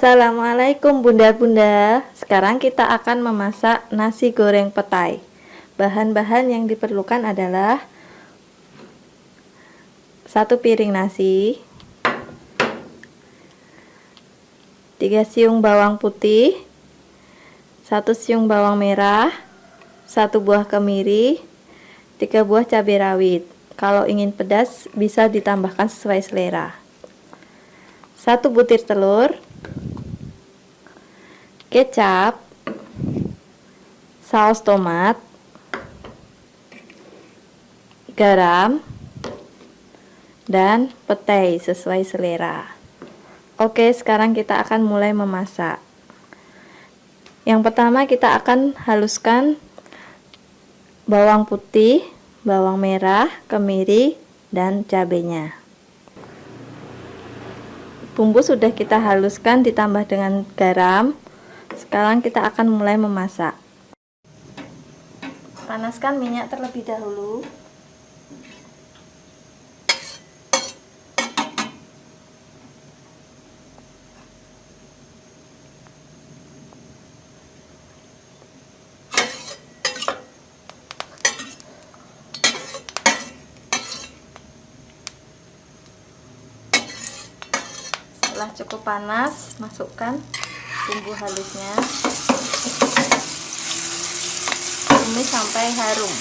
Assalamualaikum bunda-bunda. Sekarang kita akan memasak nasi goreng petai. Bahan-bahan yang diperlukan adalah 1 piring nasi, 3 siung bawang putih, 1 siung bawang merah, 1 buah kemiri, 3 buah cabai rawit. Kalau ingin pedas bisa ditambahkan sesuai selera. 1 butir telur, kecap, saus tomat, garam, dan petai sesuai selera. Oke, sekarang kita akan mulai memasak. Yang pertama kita akan haluskan bawang putih, bawang merah, kemiri, dan cabenya. Bumbu sudah kita haluskan ditambah dengan garam. Sekarang kita akan mulai memasak. Panaskan minyak terlebih dahulu. Setelah cukup panas, masukkan bumbu halusnya, tumis sampai harum.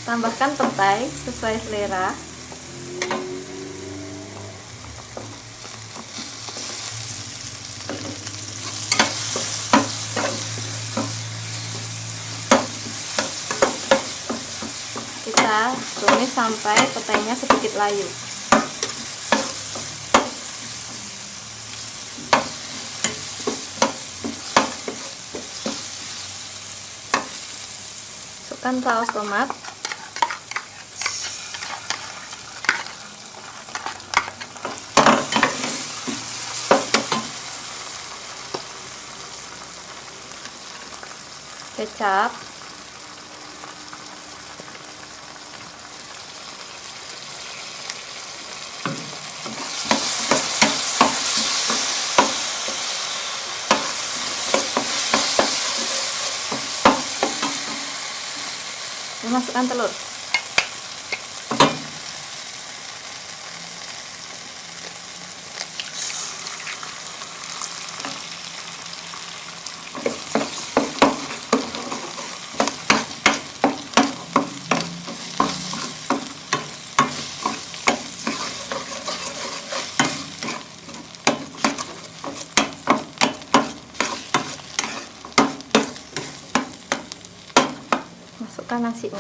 Tambahkan petai sesuai selera. Kita tumis sampai petainya sedikit layu. Masukkan saus tomat, kecap, masukkan telur. Masukkan nasinya.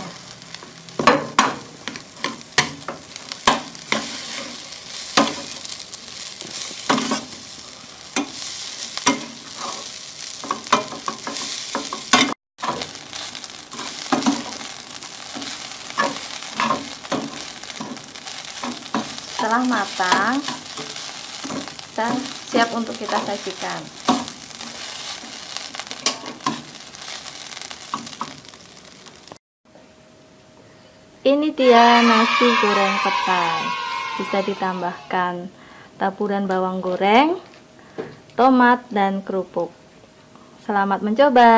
Setelah matang, dan siap untuk kita sajikan. Ini dia nasi goreng petai. Bisa ditambahkan taburan bawang goreng, tomat, dan kerupuk. Selamat mencoba.